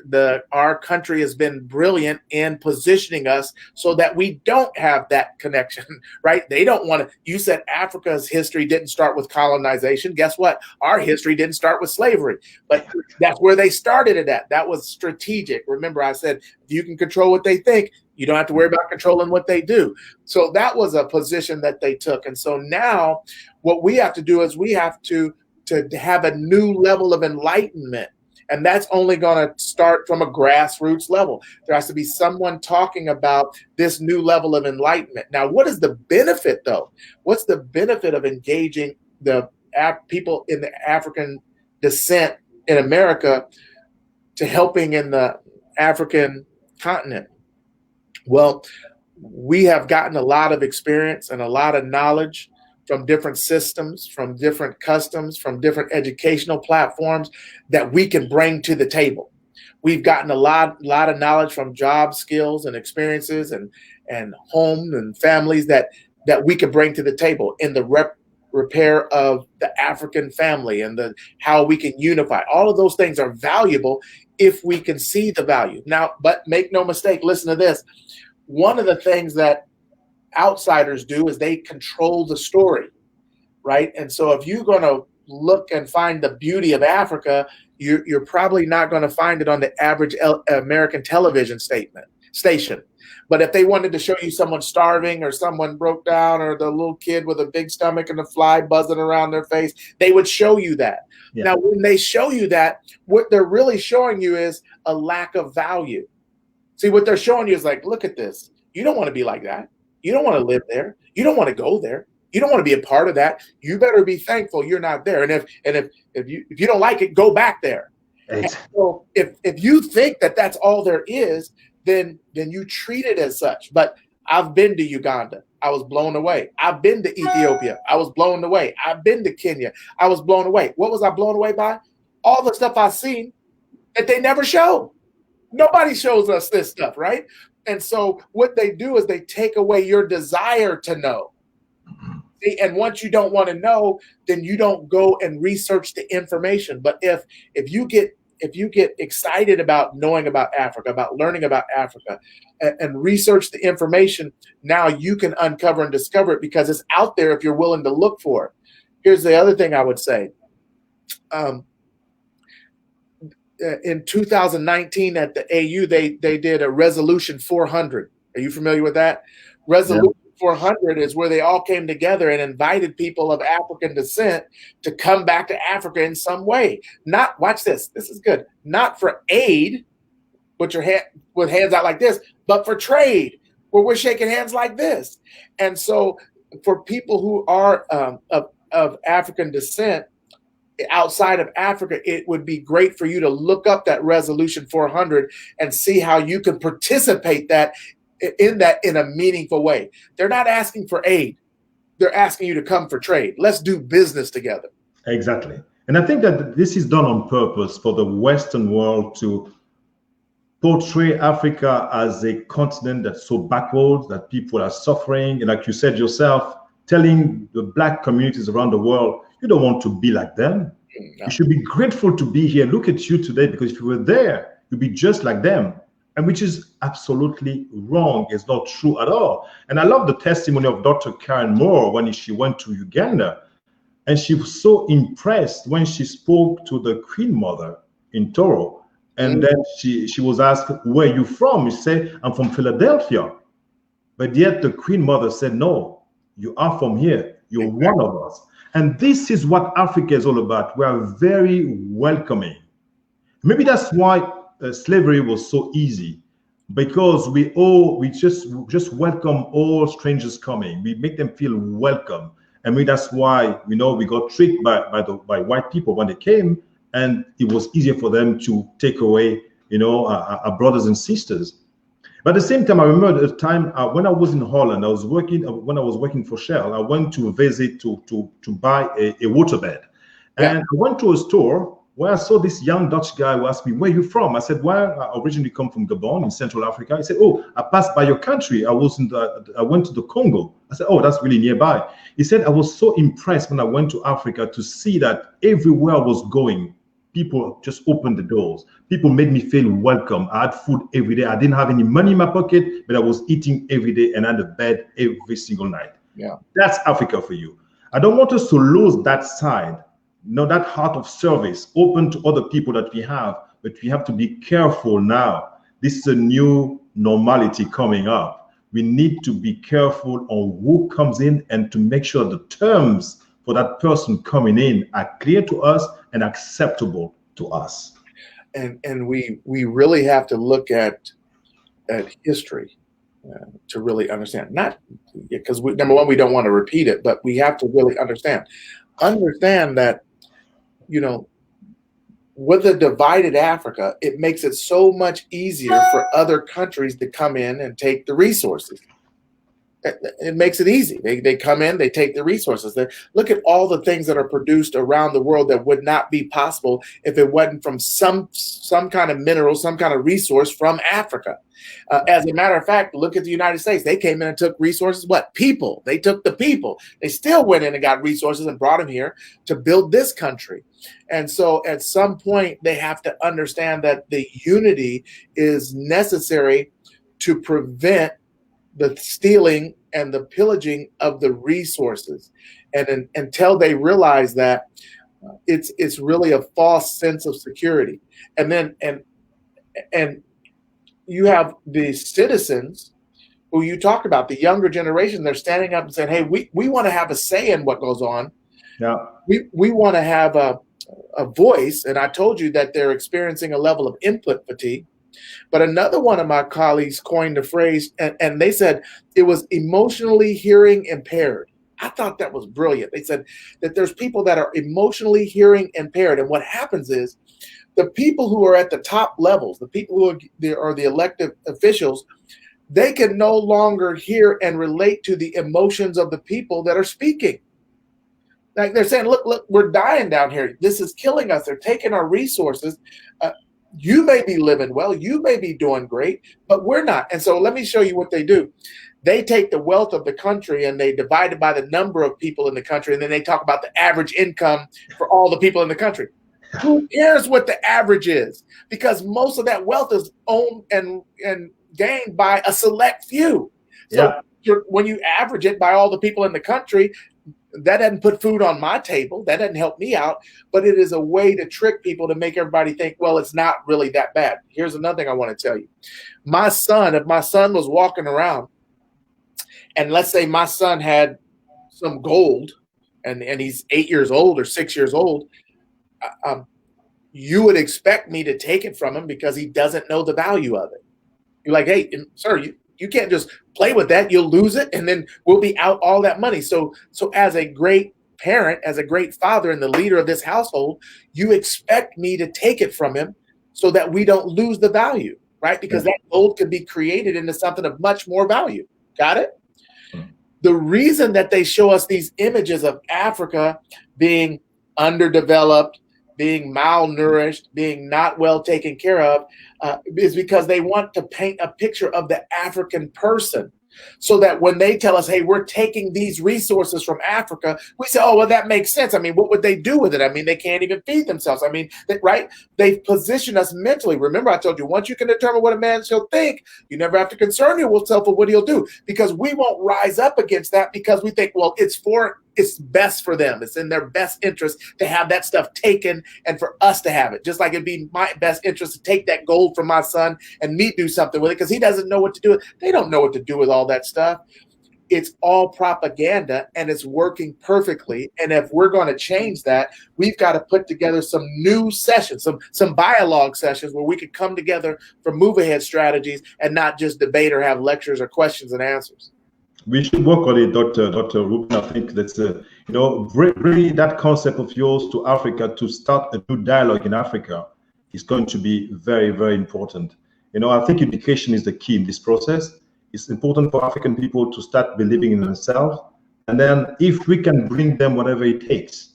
our country has been brilliant in positioning us so that we don't have that connection, right? They don't want to. You said Africa's history didn't start with colonization. Guess what? Our history didn't start with slavery, but that's where they started it at. That was strategic. Remember, I said, if you can control what they think, you don't have to worry about controlling what they do. So that was a position that they took. And so now what we have to do is we have to have a new level of enlightenment. And that's only going to start from a grassroots level. There has to be someone talking about this new level of enlightenment. Now, what is the benefit, though? What's the benefit of engaging the people in the African descent in America to helping in the African continent? Well, we have gotten a lot of experience and a lot of knowledge from different systems, from different customs, from different educational platforms that we can bring to the table. We've gotten a lot of knowledge from job skills and experiences and homes and families that we can bring to the table in the repair of the African family and how we can unify. All of those things are valuable if we can see the value. Now, but make no mistake, listen to this. One of the things that outsiders do is they control the story, right? And so if you're going to look and find the beauty of Africa, you're probably not going to find it on the average American television station. But if they wanted to show you someone starving or someone broke down or the little kid with a big stomach and a fly buzzing around their face, they would show you that. Yeah. Now, when they show you that, what they're really showing you is a lack of value. See, what they're showing you is like, look at this. You don't want to be like that. You don't want to live there. You don't want to go there. You don't want to be a part of that. You better be thankful you're not there. And if you don't like it, go back there. And so if you think that that's all there is, then you treat it as such. But I've been to Uganda. I was blown away. I've been to Ethiopia. I was blown away. I've been to Kenya. I was blown away. What was I blown away by? All the stuff I've seen that they never show. Nobody shows us this stuff, right? And so what they do is they take away your desire to know. See, and once you don't want to know, then you don't go and research the information. But if you get excited about knowing about Africa, about learning about Africa, and research the information, now you can uncover and discover it because it's out there if you're willing to look for it. Here's the other thing I would say. In 2019 at the AU, they did a Resolution 400. Are you familiar with that? Resolution 400 is where they all came together and invited people of African descent to come back to Africa in some way. Not, watch this, this is good, not for aid, with hands out like this, but for trade, where we're shaking hands like this. And so for people who are of African descent, outside of Africa, it would be great for you to look up that Resolution 400 and see how you can participate in a meaningful way. They're not asking for aid. They're asking you to come for trade. Let's do business together. Exactly. And I think that this is done on purpose for the Western world to portray Africa as a continent that's so backward, that people are suffering. And like you said yourself, telling the Black communities around the world, you don't want to be like them. No. You should be grateful to be here. Look at you today, because if you were there, you'd be just like them. And which is absolutely wrong. It's not true at all. And I love the testimony of Dr. Karen Moore when she went to Uganda. And she was so impressed when she spoke to the Queen Mother in Toro. And then she was asked, where are you from? She said, I'm from Philadelphia. But yet the Queen Mother said, no, you are from here. You're one of us. And this is what Africa is all about. We are very welcoming. Maybe that's why slavery was so easy, because we just welcome all strangers coming. We make them feel welcome. And maybe that's why, we got tricked by white people when they came, and it was easier for them to take away, our brothers and sisters. But at the same time, I remember the time when I was in Holland, when I was working for Shell, I went to visit to buy a waterbed. And I went to a store where I saw this young Dutch guy who asked me, where are you from? I said, well, I originally come from Gabon in Central Africa. He said, oh, I passed by your country. I went to the Congo. I said, oh, that's really nearby. He said, I was so impressed when I went to Africa to see that everywhere I was going, people just opened the doors. People made me feel welcome. I had food every day. I didn't have any money in my pocket, but I was eating every day and had a bed every single night. Yeah, that's Africa for you. I don't want us to lose that side. That heart of service, open to other people that we have, but we have to be careful now. This is a new normality coming up. We need to be careful on who comes in and to make sure the terms for that person coming in are clear to us and acceptable to us. And we really have to look at history to really understand. Not because number one, we don't want to repeat it, but we have to really understand that. With a divided Africa, it makes it so much easier for other countries to come in and take the resources. It makes it easy. They come in, they take the resources. Look at all the things that are produced around the world that would not be possible if it wasn't from some kind of mineral, some kind of resource from Africa. As a matter of fact, look at the United States. They came in and took resources. What? People. They took the people. They still went in and got resources and brought them here to build this country. And so at some point, they have to understand that the unity is necessary to prevent the stealing and the pillaging of the resources. And until they realize that, it's really a false sense of security. And then and you have the citizens who you talked about, the younger generation, they're standing up and saying, hey, we want to have a say in what goes on. Yeah. We want to have a voice. And I told you that they're experiencing a level of input fatigue. But another one of my colleagues coined the phrase, and they said it was emotionally hearing impaired. I thought that was brilliant. They said that there's people that are emotionally hearing impaired. And what happens is the people who are at the top levels, the people who are the elected officials, they can no longer hear and relate to the emotions of the people that are speaking. Like they're saying, look, we're dying down here. This is killing us. They're taking our resources. You may be living well, you may be doing great, but we're not. And so let me show you what they do. They take the wealth of the country and they divide it by the number of people in the country. And then they talk about the average income for all the people in the country. Who cares what the average is? Because most of that wealth is owned and gained by a select few. So when you average it by all the people in the country, that doesn't put food on my table. That doesn't help me out. But it is a way to trick people to make everybody think, well, it's not really that bad. Here's another thing I want to tell you. If my son was walking around, and let's say my son had some gold, and he's 8 years old or 6 years old, you would expect me to take it from him because he doesn't know the value of it. You're like, hey, sir, you can't just play with that. You'll lose it, and then we'll be out all that money. So as a great parent, as a great father and the leader of this household, you expect me to take it from him so that we don't lose the value. right? Because that gold could be created into something of much more value. Got it? The reason that they show us these images of Africa being underdeveloped, being malnourished, being not well taken care of, is because they want to paint a picture of the African person. So that when they tell us, hey, we're taking these resources from Africa, we say, oh, well, that makes sense. I mean, what would they do with it? I mean, they can't even feed themselves. I mean, right? They've positioned us mentally. Remember, I told you, once you can determine what a man shall think, you never have to concern yourself with what he'll do, because we won't rise up against that, because we think, well, it's best for them. It's in their best interest to have that stuff taken and for us to have it. Just like it'd be my best interest to take that gold from my son and me do something with it, because he doesn't know what to do with it. They don't know what to do with all that stuff. It's all propaganda, and it's working perfectly. And if we're going to change that, we've got to put together some new sessions, some bialogue sessions where we could come together for move ahead strategies and not just debate or have lectures or questions and answers. We should work on it, Dr. Ruben. I think that's bringing that concept of yours to Africa, to start a new dialogue in Africa, is going to be very, very important. I think education is the key in this process. It's important for African people to start believing in themselves, and then if we can bring them whatever it takes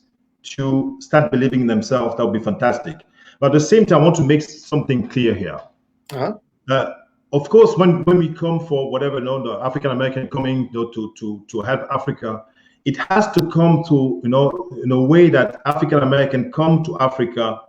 to start believing in themselves, that would be fantastic. But at the same time, I want to make something clear here. Of course, when we come for whatever, the African American coming to help Africa, it has to come to in a way that African American come to Africa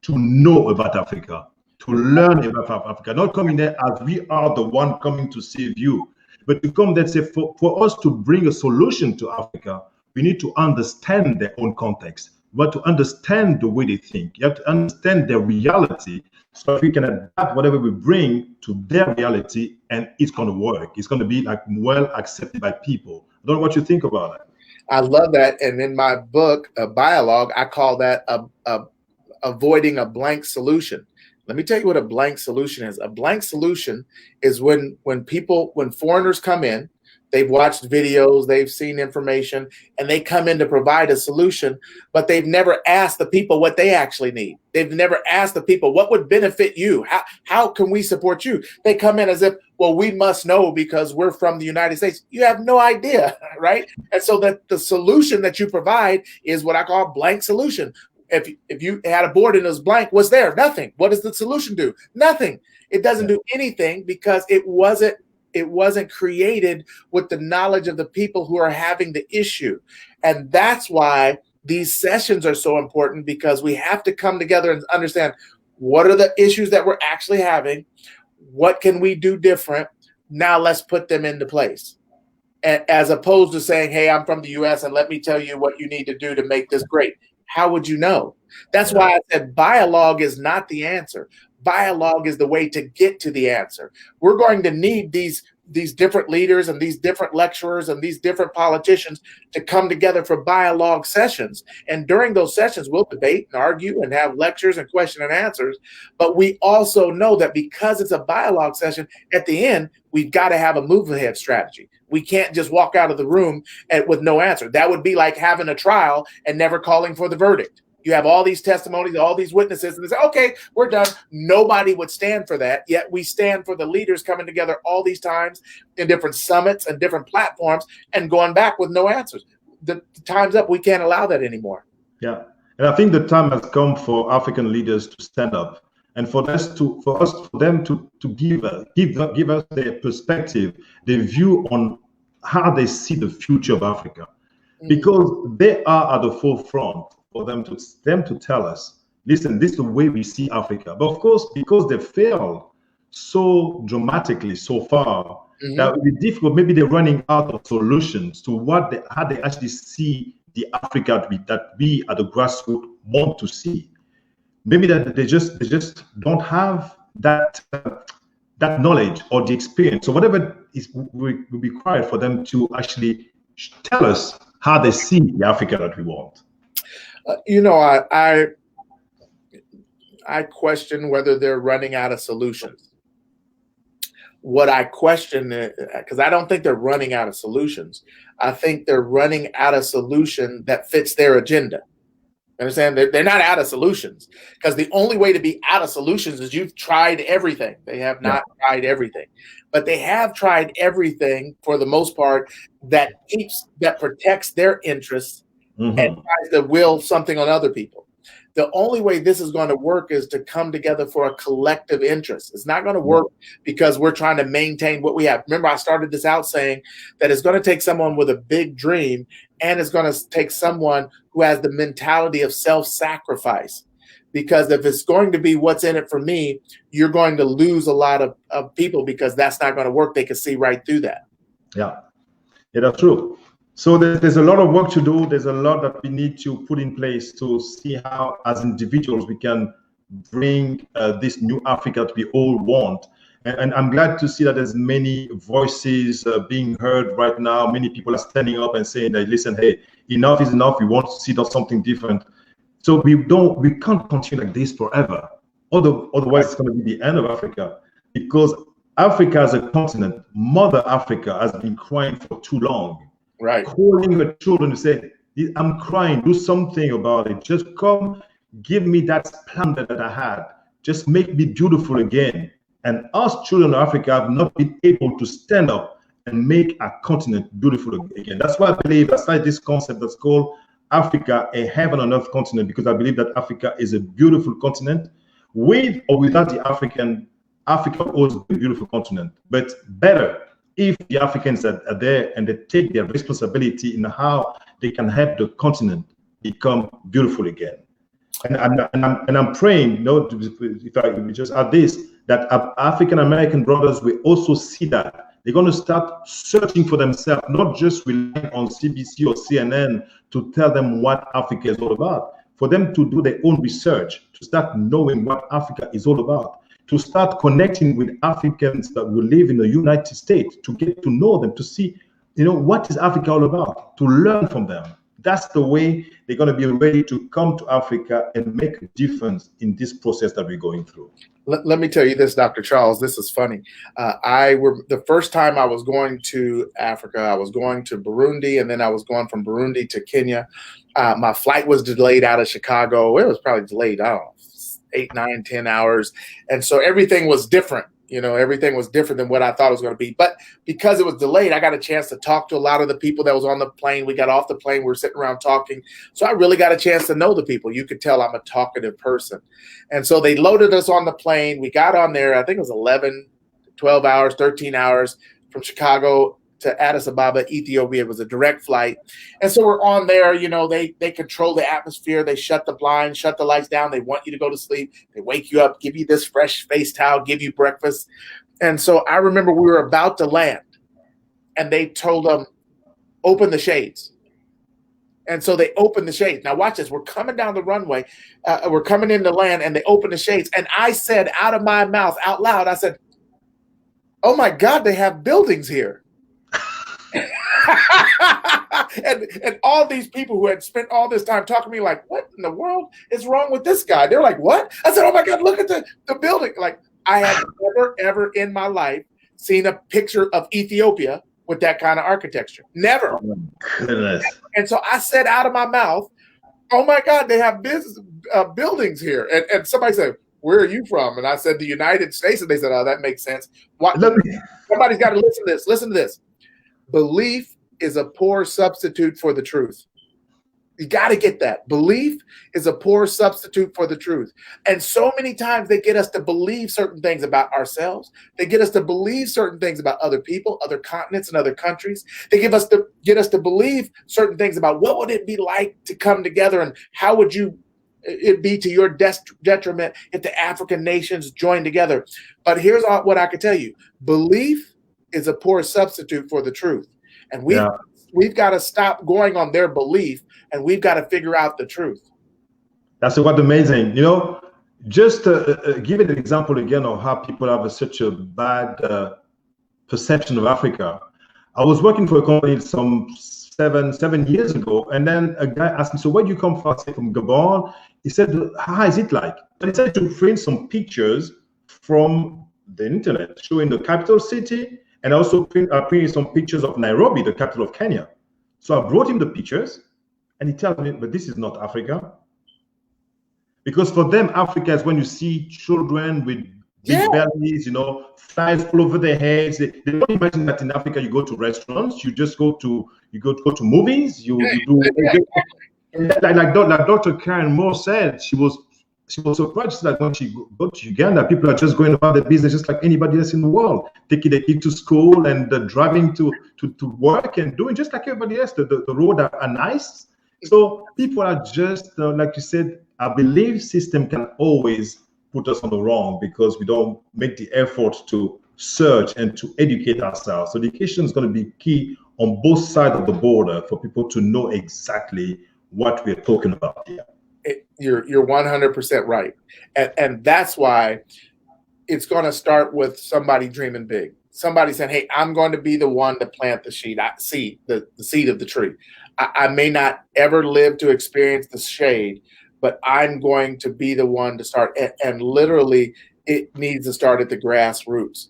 to know about Africa, to learn about Africa, not coming there as we are the one coming to save you, but to come there, say for us to bring a solution to Africa, we need to understand their own context, but to understand the way they think. You have to understand their reality, so that we can adapt whatever we bring to their reality, and it's going to work. It's going to be well accepted by people. I don't know what you think about it. I love that. And in my book, Bialogue, I call that avoiding a blank solution. Let me tell you what a blank solution is. A blank solution is when foreigners come in, they've watched videos, they've seen information, and they come in to provide a solution, but they've never asked the people what they actually need. They've never asked the people, what would benefit you? How can we support you? They come in as if, well, we must know because we're from the United States. You have no idea, right? And so that the solution that you provide is what I call blank solution. If you had a board and it was blank, what's there? Nothing. What does the solution do? Nothing. It doesn't do anything, because it wasn't created with the knowledge of the people who are having the issue. And that's why these sessions are so important, because we have to come together and understand what are the issues that we're actually having, what can we do different, now let's put them into place. And as opposed to saying, hey, I'm from the US and let me tell you what you need to do to make this great. How would you know? That's why I said bialogue is not the answer. Bialogue is the way to get to the answer. We're going to need these different leaders and these different lecturers and these different politicians to come together for bialogue sessions. And during those sessions, we'll debate and argue and have lectures and question and answers. But we also know that because it's a bialogue session, at the end, we've got to have a move ahead strategy. We can't just walk out of the room with no answer. That would be like having a trial and never calling for the verdict. You have all these testimonies, all these witnesses, and they say, okay, we're done. Nobody would stand for that. Yet we stand for the leaders coming together all these times in different summits and different platforms and going back with no answers. The time's up. We can't allow that anymore. Yeah. And I think the time has come for African leaders to stand up, and for them to give us their perspective, their view on how they see the future of Africa, because they are at the forefront. For them to tell us, listen, this is the way we see Africa. But of course, because they failed so dramatically so far, that would be difficult. Maybe they're running out of solutions to how they actually see the Africa that we at the grassroots want to see. Maybe that they just don't have that knowledge or the experience. So whatever is will be required for them to actually tell us how they see the Africa that we want. I question whether they're running out of solutions. What I question, because I don't think they're running out of solutions. I think they're running out of solution that fits their agenda. Understand? They're not out of solutions, because the only way to be out of solutions is you've tried everything. They have not tried everything, but they have tried everything for the most part that protects their interests and tries to will something on other people. The only way this is going to work is to come together for a collective interest. It's not going to work because we're trying to maintain what we have. Remember, I started this out saying that it's going to take someone with a big dream, and it's going to take someone who has the mentality of self-sacrifice. Because if it's going to be what's in it for me, you're going to lose a lot of people, because that's not going to work. They can see right through that. Yeah, that's true. So there's a lot of work to do. There's a lot that we need to put in place to see how, as individuals, we can bring this new Africa that we all want. And I'm glad to see that there's many voices being heard right now. Many people are standing up and saying that, listen, hey, enough is enough. We want to see something different. So we can't continue like this forever. Otherwise, it's going to be the end of Africa, because Africa as a continent, Mother Africa, has been crying for too long. Right. Calling her children to say, I'm crying, do something about it. Just come, give me that splendor that I had. Just make me beautiful again. And us children of Africa have not been able to stand up and make our continent beautiful again. That's why I believe I started this concept that's called Africa, a heaven on earth continent, because I believe that Africa is a beautiful continent. With or without the African, Africa will always be a beautiful continent, but better if the Africans are there and they take their responsibility in how they can help the continent become beautiful again. And I'm praying, if I just add this, that African American brothers will also see that. They're going to start searching for themselves, not just relying on CBC or CNN to tell them what Africa is all about. For them to do their own research, to start knowing what Africa is all about, to start connecting with Africans that will live in the United States, to get to know them, to see, what is Africa all about, to learn from them. That's the way they're going to be ready to come to Africa and make a difference in this process that we're going through. Let me tell you this, Dr. Charles, this is funny. The first time I was going to Africa, I was going to Burundi, and then I was going from Burundi to Kenya. My flight was delayed out of Chicago. It was probably delayed, I don't know, 8, 9, 10 hours. And so everything was different. Everything was different than what I thought it was going to be. But because it was delayed, I got a chance to talk to a lot of the people that was on the plane. We got off the plane. We were sitting around talking. So I really got a chance to know the people. You could tell I'm a talkative person. And so they loaded us on the plane. We got on there, I think it was 11, 12 hours, 13 hours from Chicago to Addis Ababa, Ethiopia. It was a direct flight. And so we're on there, they control the atmosphere. They shut the blinds, shut the lights down. They want you to go to sleep. They wake you up, give you this fresh face towel, give you breakfast. And so I remember we were about to land, and they told them, open the shades. And so they opened the shades. Now watch this. We're coming down the runway. We're coming into land, and they open the shades. And I said out of my mouth, out loud, I said, oh my God, they have buildings here. and all these people who had spent all this time talking to me like, what in the world is wrong with this guy? They're like, what? I said, oh my God, look at the building. Like, I had never, ever in my life seen a picture of Ethiopia with that kind of architecture. Never. Oh my goodness. And so I said out of my mouth, oh my God, they have buildings here. And somebody said, where are you from? And I said, the United States. And they said, oh, that makes sense. Somebody's got to listen to this. Listen to this. Belief is a poor substitute for the truth. You got to get that. Belief is a poor substitute for the truth. And so many times they get us to believe certain things about ourselves. They get us to believe certain things about other people, other continents, and other countries. They get us to believe certain things about what would it be like to come together, and how would it be to your detriment if the African nations join together. But here's what I can tell you. Belief is a poor substitute for the truth. And we've got to stop going on their belief, and we've got to figure out the truth. That's what amazing. Just give it an example again of how people have such a bad perception of Africa. I was working for a company some seven years ago, and then a guy asked me, so where do you come from? I said, from Gabon. He said, how is it like? And he said to print some pictures from the internet showing the capital city, and also printed some pictures of Nairobi, the capital of Kenya. So I brought him the pictures, and he tells me, but this is not Africa. Because for them, Africa is when you see children with big bellies, flies all over their heads. They don't imagine that in Africa you go to restaurants, you just go to movies, you do like Dr. Karen Moore said. She was surprised that when she got to Uganda, people are just going about their business just like anybody else in the world, taking their kids to school and driving to work and doing just like everybody else. The roads are nice. So people are just, like you said, our belief system can always put us on the wrong because we don't make the effort to search and to educate ourselves. So education is going to be key on both sides of the border for people to know exactly what we're talking about here. You're 100% right. And that's why it's going to start with somebody dreaming big. Somebody saying, hey, I'm going to be the one to plant the seed, the seed of the tree. I may not ever live to experience the shade, but I'm going to be the one to start. And literally, it needs to start at the grassroots,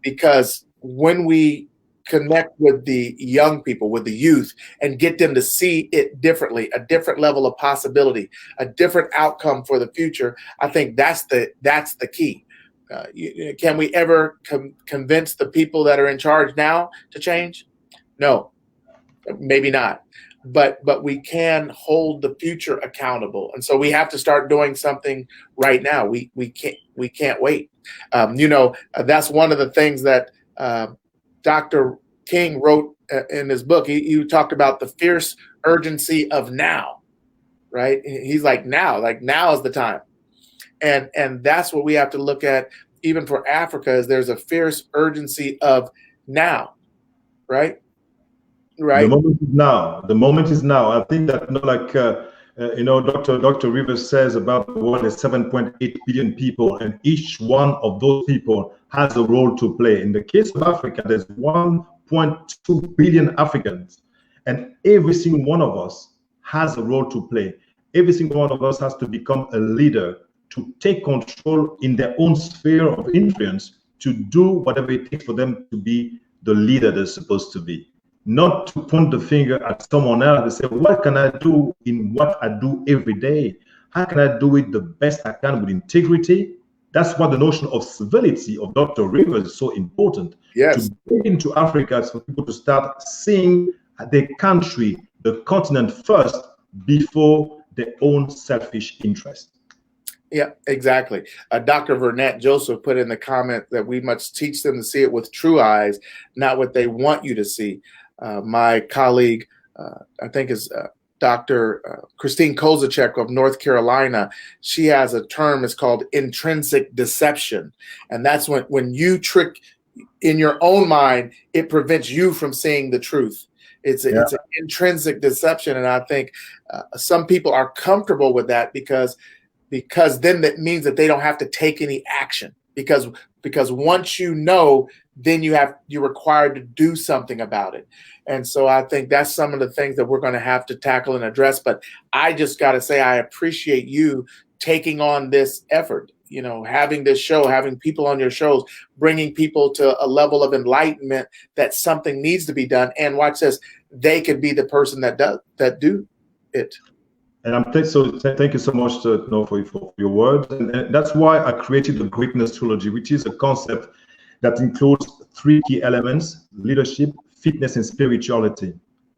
because when we connect with the young people, with the youth, and get them to see it differently, a different level of possibility, a different outcome for the future, I think that's the key. Can we ever convince the people that are in charge now to change? No, maybe not. But we can hold the future accountable, and so we have to start doing something right now. We can't wait. That's one of the things that Dr. King wrote in his book. He talked about the fierce urgency of now, right? He's like now is the time. And that's what we have to look at even for Africa, is there's a fierce urgency of now, right? Right. The moment is now. The moment is now. I think that, Dr. Rivers says about the world, there's 7.8 billion people, and each one of those people has a role to play. In the case of Africa, there's 1.2 billion Africans, and every single one of us has a role to play. Every single one of us has to become a leader, to take control in their own sphere of influence, to do whatever it takes for them to be the leader they're supposed to be. Not to point the finger at someone else and say, what can I do in what I do every day? How can I do it the best I can with integrity? That's what the notion of civility of Dr. Rivers is so important. Yes. To bring into Africa is for people to start seeing their country, the continent first, before their own selfish interest. Yeah, exactly. Dr. Vernette Joseph put in the comment that we must teach them to see it with true eyes, not what they want you to see. My colleague, I think is Dr. Christine Kozachek of North Carolina, she has a term, it's called intrinsic deception. And that's when you trick in your own mind, it prevents you from seeing the truth. It's an intrinsic deception. And I think some people are comfortable with that because then that means that they don't have to take any action, because once you know, then you're required to do something about it. And so I think that's some of the things that we're going to have to tackle and address. But I just got to say, I appreciate you taking on this effort, having this show, having people on your shows, bringing people to a level of enlightenment that something needs to be done. And watch this, they could be the person that do it. And thank you so much for your words. And that's why I created the Greatness Trilogy, which is a concept that includes 3 key elements: leadership, fitness, and spirituality.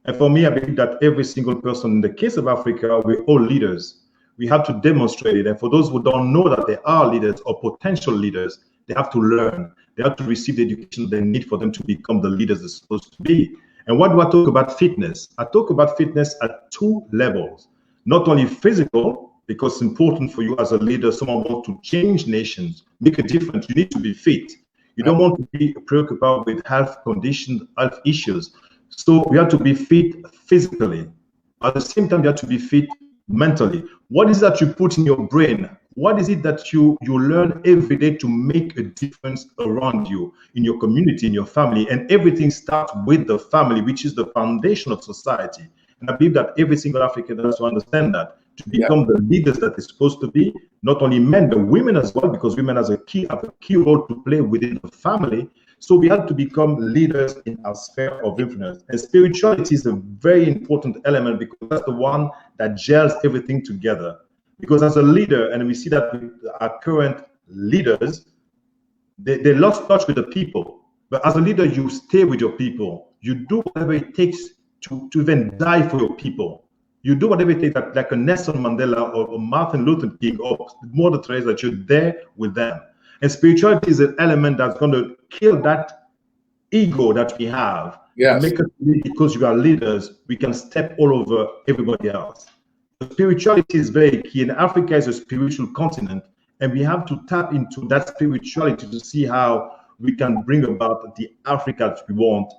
And for me, I believe that every single person, in the case of Africa, we're all leaders. We have to demonstrate it. And for those who don't know that they are leaders or potential leaders, they have to learn. They have to receive the education they need for them to become the leaders they're supposed to be. And what do I talk about fitness? I talk about fitness at 2 levels. Not only physical, because it's important for you as a leader, someone wants to change nations, make a difference, you need to be fit. You don't want to be preoccupied with health conditions, health issues. So we have to be fit physically. At the same time, you have to be fit mentally. What is that you put in your brain? What is it that you learn every day to make a difference around you, in your community, in your family? And everything starts with the family, which is the foundation of society. And I believe that every single African has to understand that to become the leaders that they're supposed to be, not only men, but women as well, because women have a key role to play within the family. So we have to become leaders in our sphere of influence. And spirituality is a very important element, because that's the one that gels everything together. Because as a leader, and we see that with our current leaders, they lost touch with the people. But as a leader, you stay with your people. You do whatever it takes to even die for your people. You do whatever it takes, like a Nelson Mandela or Martin Luther King or Mother Teresa, that you're there with them. And spirituality is an element that's going to kill that ego that we have. Yes. Make us believe because you are leaders, we can step all over everybody else. Spirituality is very key, and Africa is a spiritual continent, and we have to tap into that spirituality to see how we can bring about the Africa that we want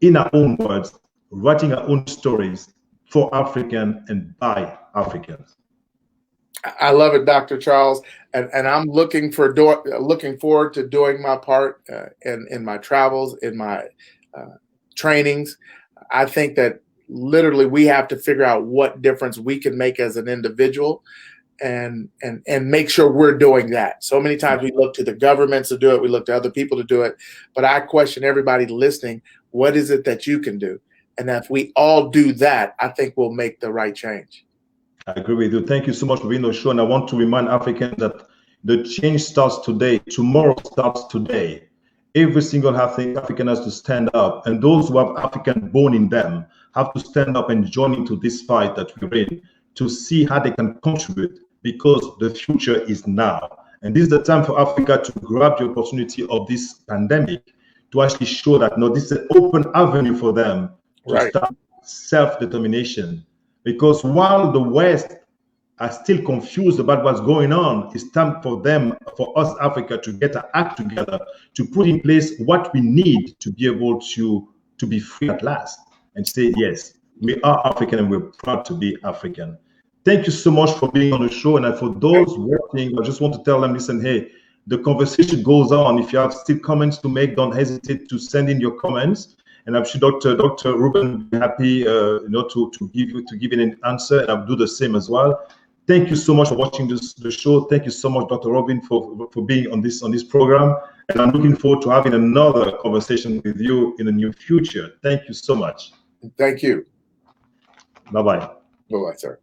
in our own words, writing our own stories for African and by Africans. I love it, Dr. Charles, and I'm looking forward to doing my part in my travels, in my trainings. I think that literally we have to figure out what difference we can make as an individual, and make sure we're doing that. So many times we look to the governments to do it, we look to other people to do it, but I question everybody listening, what is it that you can do? And if we all do that, I think we'll make the right change. I agree with you. Thank you so much for being on the show. And I want to remind Africans that the change starts today. Tomorrow starts today. Every single African has to stand up. And those who have African born in them have to stand up and join into this fight that we're in to see how they can contribute, because the future is now. And this is the time for Africa to grab the opportunity of this pandemic to actually show that, no, this is an open avenue for them to start self-determination. Because while the West are still confused about what's going on, it's time for them, for us, Africa, to get our act together, to put in place what we need to be able to be free at last and say, yes, we are African and we're proud to be African. Thank you so much for being on the show. And for those watching, I just want to tell them, listen, hey, the conversation goes on. If you have still comments to make, don't hesitate to send in your comments. And I'm sure Dr. Ruben will be happy, to give an answer, and I'll do the same as well. Thank you so much for watching the show. Thank you so much, Dr. Ruben, for being on this program. And I'm looking forward to having another conversation with you in the near future. Thank you so much. Thank you. Bye-bye. Bye-bye, sir.